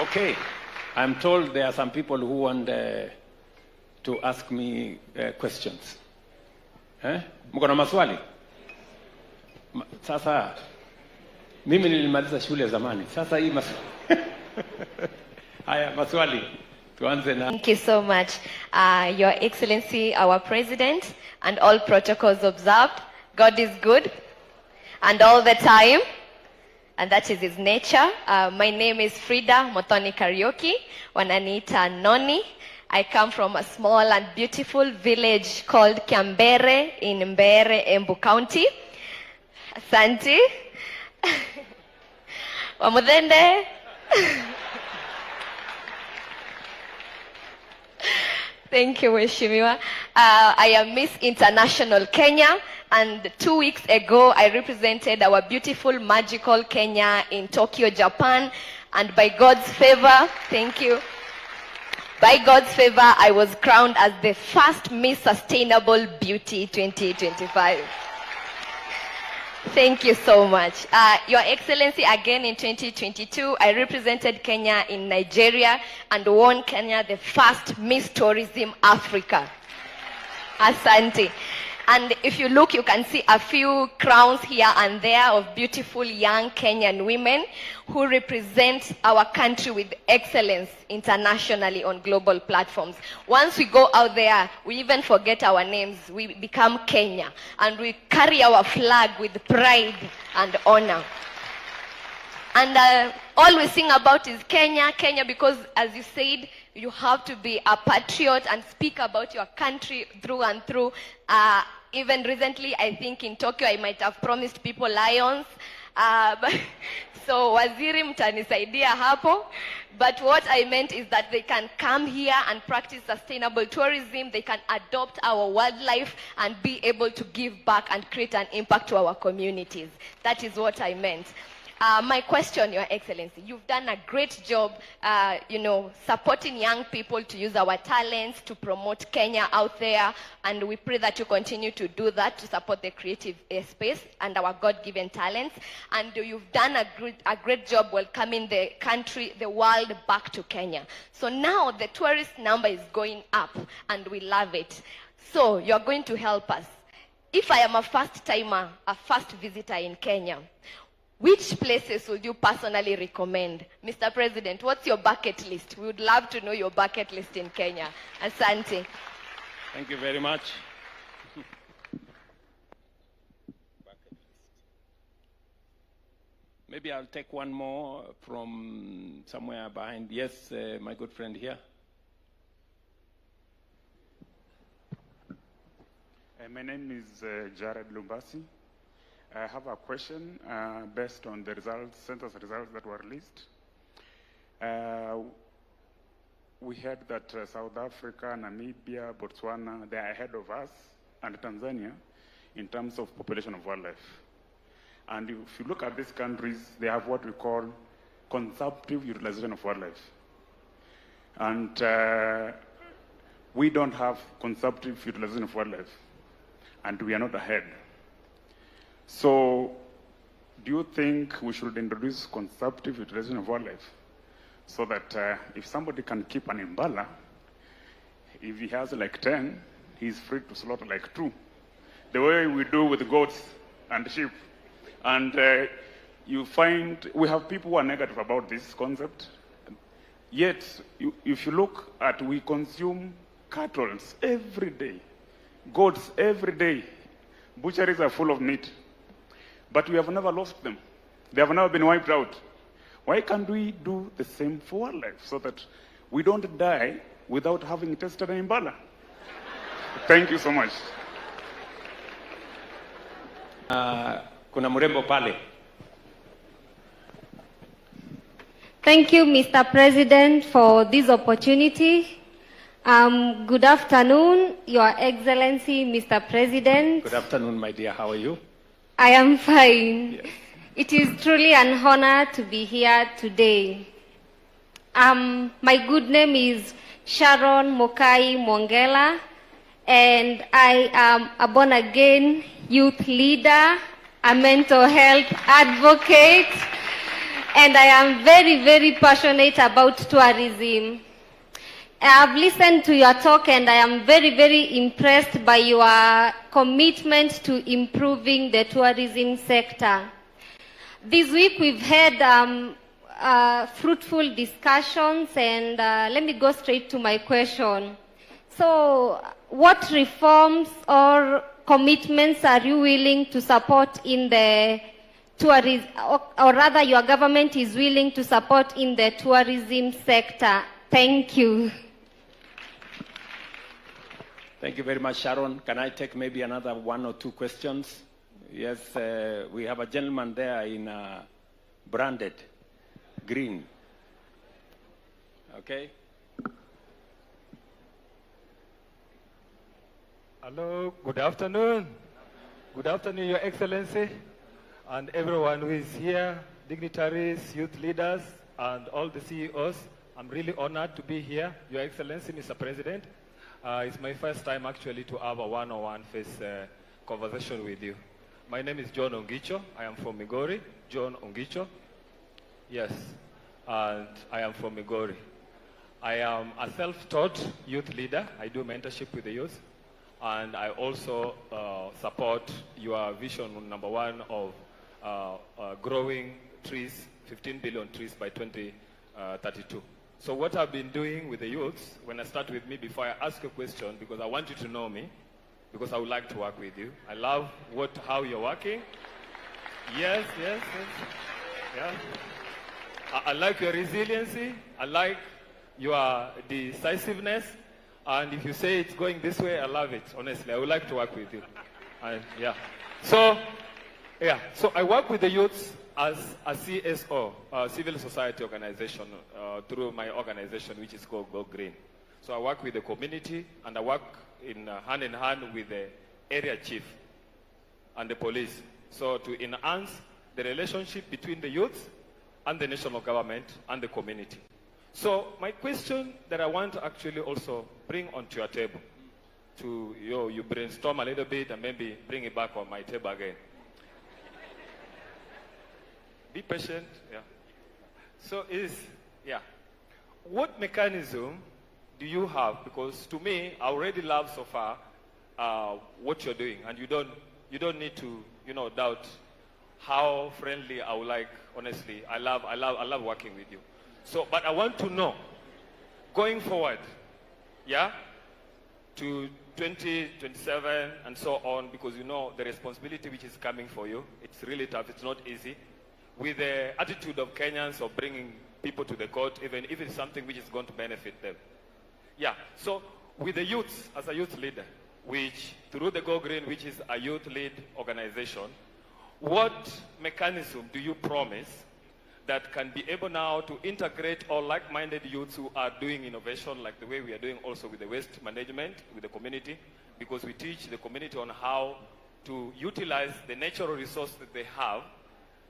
Okay. I'm told there are some people who want to ask me questions. Mko na maswali? Sasa mimi nilimaliza shule zamani. Sasa hii haya maswali tuanze na. Thank you so much, Your Excellency, our President, and all protocols observed. God is good, and all the time, and that is his nature. My name is Frida Mothoni Karaoke, wananiita Noni. I come from a small and beautiful village called Kiambere in Mbere, Embu County. Asante. Wamudende. Thank you, Weshimiwa. I am Miss International Kenya, and 2 weeks ago I represented our beautiful, magical Kenya in Tokyo, Japan, and by God's favor, thank you. By God's favor, I was crowned as the first Miss Sustainable Beauty 2025. Thank you so much. Your Excellency, again in 2022, I represented Kenya in Nigeria and won Kenya the first Miss Tourism Africa. Asante. And if you look, you can see a few crowns here and there of beautiful young Kenyan women who represent our country with excellence internationally on global platforms. Once we go out there, we even forget our names. We become Kenya, and we carry our flag with pride and honor. And all we sing about is Kenya, Kenya, because as you said, you have to be a patriot and speak about your country through and through. Even recently, I think in Tokyo, I might have promised people lions. So waziri mtanisaidia hapo. But what I meant is that they can come here and practice sustainable tourism. They can adopt our wildlife and be able to give back and create an impact to our communities. That is what I meant. My question, Your Excellency, you've done a great job, supporting young people to use our talents to promote Kenya out there, and we pray that you continue to do that to support the creative space and our God-given talents. And you've done a great job welcoming the country, the world back to Kenya. So now the tourist number is going up, and we love it. So you're going to help us. If I am a first timer, a first visitor in Kenya, which places would you personally recommend? Mr. President, what's your bucket list? We would love to know your bucket list in Kenya. Asante. Thank you very much. Maybe I'll take one more from somewhere behind. Yes, my good friend here. My name is Jared Lumbasi. I have a question based on the census results that were released. We heard that South Africa, Namibia, Botswana, they are ahead of us, and Tanzania in terms of population of wildlife. And if you look at these countries, they have what we call consumptive utilization of wildlife. And we don't have consumptive utilization of wildlife, and we are not ahead. So, do you think we should introduce consumptive utilization of wildlife so that if somebody can keep an impala, if he has like 10, he's free to slaughter like 2, the way we do with goats and sheep? And you find we have people who are negative about this concept. Yet, if you look at, we consume cattle every day, goats every day. Butcheries are full of meat. But we have never lost them. They have never been wiped out. Why can't we do the same for wildlife so that we don't die without having tested an impala? Thank you so much. Kuna mrembo pale. Thank you, Mr. President, for this opportunity. Good afternoon, Your Excellency, Mr. President. Good afternoon, my dear. How are you? I am fine. Yes. It is truly an honor to be here today. My good name is Sharon Mokai Mongela, and I am a born-again youth leader, a mental health advocate, and I am very, very passionate about tourism. I have listened to your talk and I am very, very impressed by your commitment to improving the tourism sector. This week we've had fruitful discussions, and let me go straight to my question. So, what reforms or commitments are you willing to support in the tourism, or rather your government is willing to support in the tourism sector? Thank you. Thank you very much, Sharon. Can I take maybe another one or two questions? Yes, we have a gentleman there in branded green. Okay. Hello, good afternoon. Good afternoon, Your Excellency, and everyone who is here, dignitaries, youth leaders, and all the CEOs. I'm really honored to be here, Your Excellency, Mr. President. It's my first time actually to have a one-on-one face conversation with you. My name is John Ongicho. I am from Migori. John Ongicho. Yes, and I am from Migori. I am a self-taught youth leader. I do mentorship with the youth. And I also support your vision number one of growing trees, 15 billion trees by 2032. So what I've been doing with the youths, when I start with me, before I ask a question, because I want you to know me, because I would like to work with you. I love how you're working. Yes. Yeah. I like your resiliency. I like your decisiveness. And if you say it's going this way, I love it. Honestly, I would like to work with you. So I work with the youths as a CSO, civil society organization, through my organization, which is called Go Green. So I work with the community, and I work in hand with the area chief and the police. So to enhance the relationship between the youth and the national government and the community. So my question that I want to actually also bring onto your table, to you brainstorm a little bit and maybe bring it back on my table again. Be patient, yeah. So what mechanism do you have? Because to me, I already love so far what you're doing, and you don't need to doubt how friendly I would like. Honestly, I love working with you. So, but I want to know, going forward, to 2027 and so on, because the responsibility which is coming for you, it's really tough, it's not easy. With the attitude of Kenyans of bringing people to the court, even if it's something which is going to benefit them. So with the youths, as a youth leader, which through the Go Green, which is a youth-led organization, what mechanism do you promise that can be able now to integrate all like-minded youths who are doing innovation, like the way we are doing also with the waste management, with the community, because we teach the community on how to utilize the natural resource that they have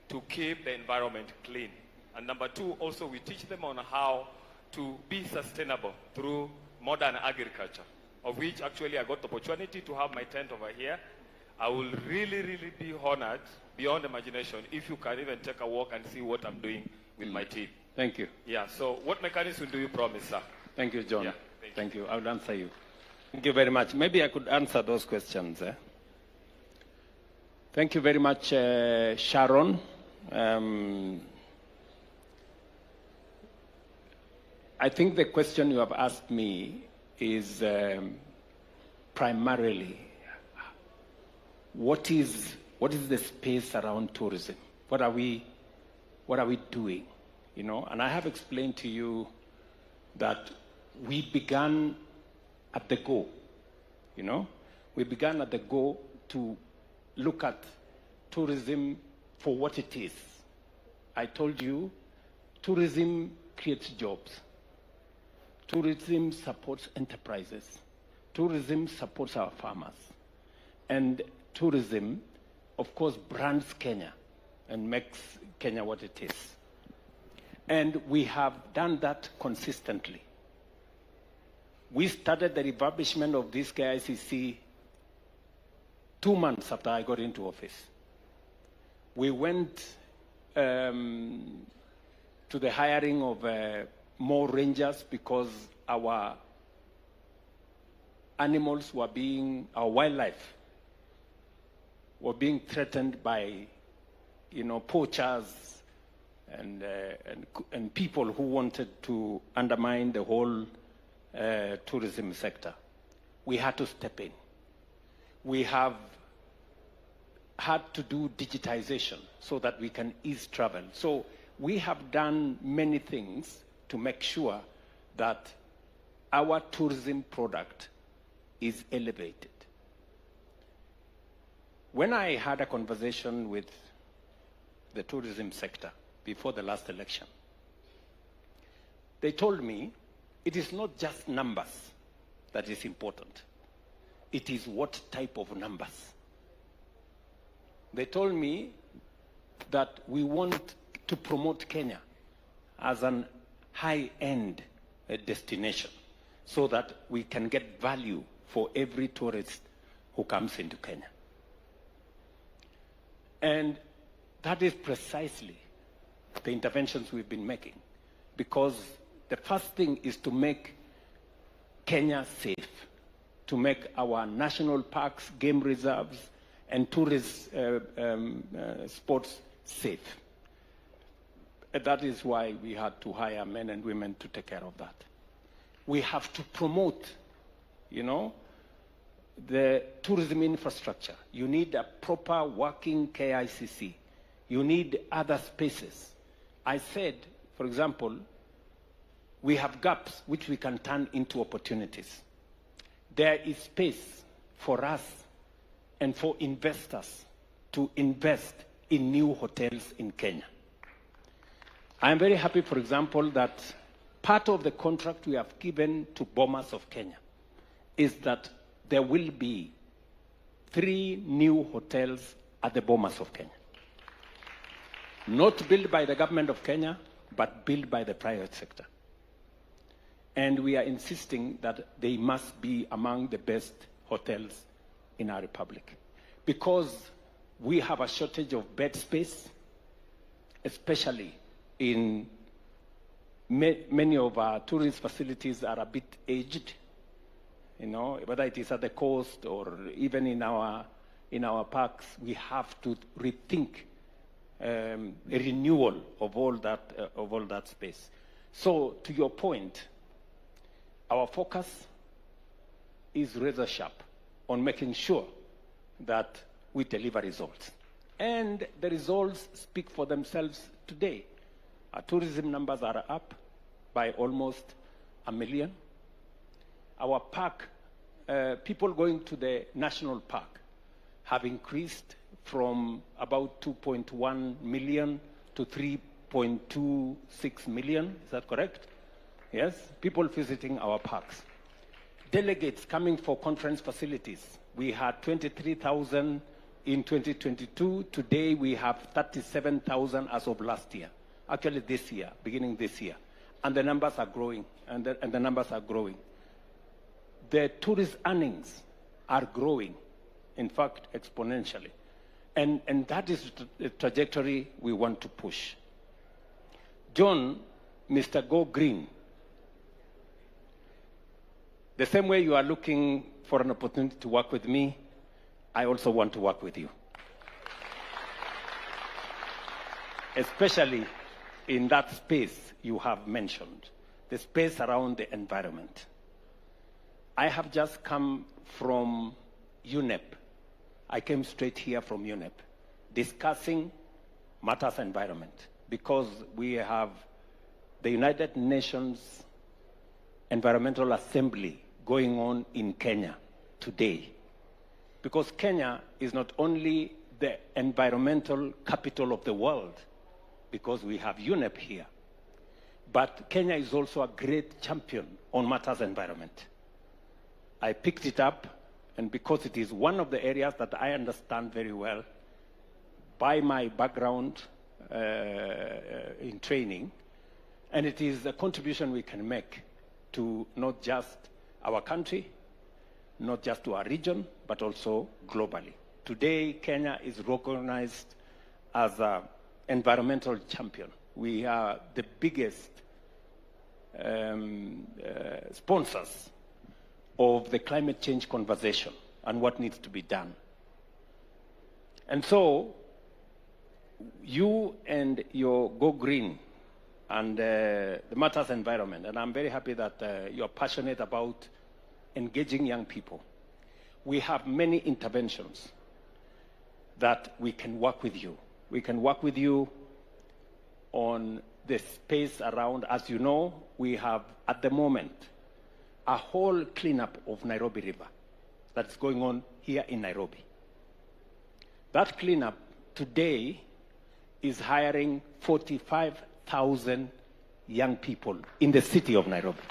to keep the environment clean. And number two, also we teach them on how to be sustainable through modern agriculture, of which actually I got the opportunity to have my tent over here. I will really, really be honored beyond imagination if you can even take a walk and see what I'm doing with my team. Thank you. So what mechanism do you promise, sir? Thank you, John. Thank you. I will answer you. Thank you very much. Maybe I could answer those questions. Thank you very much, Sharon. I think the question you have asked me is primarily what is the space around tourism? What are we doing? And I have explained to you that we began at the go. We began at the go to look at tourism for what it is. I told you, tourism creates jobs. Tourism supports enterprises. Tourism supports our farmers. And tourism, of course, brands Kenya and makes Kenya what it is. And we have done that consistently. We started the refurbishment of this KICC 2 months after I got into office. We went to the hiring of more rangers because our animals were being, our wildlife were being threatened by, poachers and people who wanted to undermine the whole tourism sector. We had to step in. We have had to do digitization so that we can ease travel. So we have done many things to make sure that our tourism product is elevated. When I had a conversation with the tourism sector before the last election, they told me it is not just numbers that is important. It is what type of numbers. They told me that we want to promote Kenya as an high-end destination so that we can get value for every tourist who comes into Kenya. And that is precisely the interventions we've been making, because the first thing is to make Kenya safe, to make our national parks, game reserves, and tourist spots safe. And that is why we had to hire men and women to take care of that. We have to promote, the tourism infrastructure. You need a proper working KICC. You need other spaces. I said, for example, we have gaps which we can turn into opportunities. There is space for us and for investors to invest in new hotels in Kenya. I am very happy, for example, that part of the contract we have given to Bomas of Kenya is that there will be 3 new hotels at the Bomas of Kenya. Not built by the government of Kenya, but built by the private sector. And we are insisting that they must be among the best hotels in our republic. Because we have a shortage of bed space, especially in many of our tourist facilities are a bit aged, whether it is at the coast or even in our parks. We have to rethink a renewal of all that space. So, to your point, our focus is razor sharp on making sure that we deliver results. And the results speak for themselves today. Our tourism numbers are up by almost 1 million. Our park, people going to the national park have increased from about 2.1 million to 3.26 million. Is that correct? Yes? People visiting our parks. Delegates coming for conference facilities. We had 23,000 in 2022. Today we have 37,000 as of last year. Actually this year, beginning this year. And the numbers are growing. And the numbers are growing. The tourist earnings are growing, in fact, exponentially. And that is the trajectory we want to push. John, Mr. Go Green, the same way you are looking for an opportunity to work with me, I also want to work with you. Especially in that space you have mentioned, the space around the environment. I have just come from UNEP. I came straight here from UNEP, discussing matters environment, because we have the United Nations Environmental Assembly going on in Kenya today. Because Kenya is not only the environmental capital of the world, because we have UNEP here, but Kenya is also a great champion on matters environment. I picked it up, and because it is one of the areas that I understand very well, by my background in training, and it is a contribution we can make to not just our country, not just to our region, but also globally. Today, Kenya is recognized as an environmental champion. We are the biggest sponsors of the climate change conversation and what needs to be done. And so, you and your Go Green and the matters environment, and I'm very happy that you're passionate about engaging young people. We have many interventions that we can work with you. We can work with you on the space around. As you know, we have at the moment a whole cleanup of Nairobi River that's going on here in Nairobi. That cleanup today is hiring 45,000 young people in the city of Nairobi.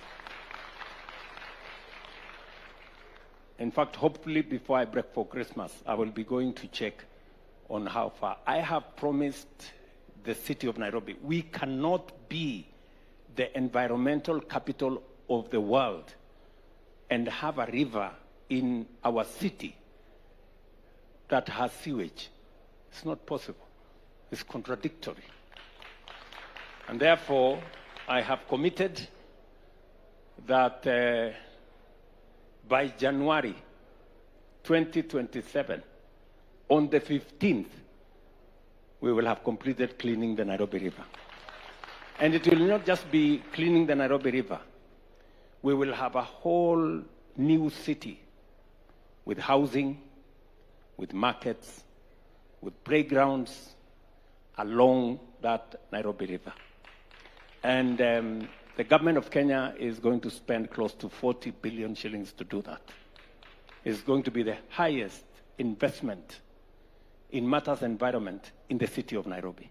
In fact, hopefully before I break for Christmas, I will be going to check on how far. I have promised the city of Nairobi, we cannot be the environmental capital of the world and have a river in our city that has sewage. It's not possible. It's contradictory. And therefore, I have committed that by January 2027, on the 15th, we will have completed cleaning the Nairobi River. And it will not just be cleaning the Nairobi River. We will have a whole new city with housing, with markets, with playgrounds along that Nairobi River. And the government of Kenya is going to spend close to 40 billion shillings to do that. It's going to be the highest investment in matters environment in the city of Nairobi.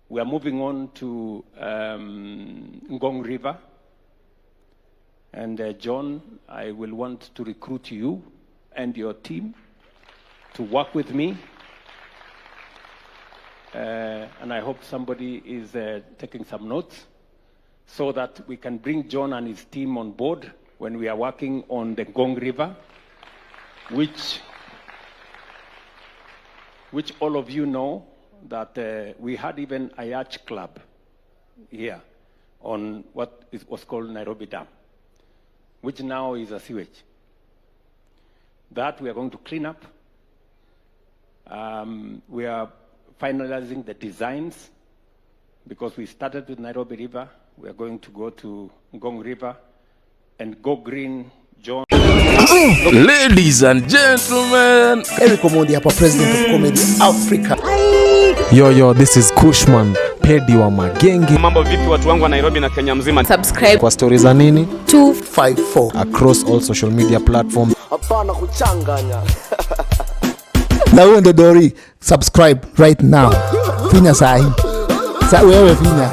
We are moving on to Ngong River. And John, I will want to recruit you and your team to work with me. And I hope somebody is taking some notes so that we can bring John and his team on board when we are working on the Ngong River, which all of you know that we had even a yacht club here on what was called Nairobi Dam, which now is a sewage. That we are going to clean up. We are finalizing the designs because we started with Nairobi River. We are going to go to Ngong River and Go Green, John. Ladies and gentlemen, Eric Omondi hapa, President of Comedy Africa. Yo, this is Kushman, Pedi wa Magenge. Mambo vipi watu wangu wa Nairobi na Kenya mzima? Subscribe kwa stories za nini? 254 across all social media platforms. Hapana kuchanganya. Na huyo ndo Dori, subscribe right now. Finya sahi. Sa wewe finya.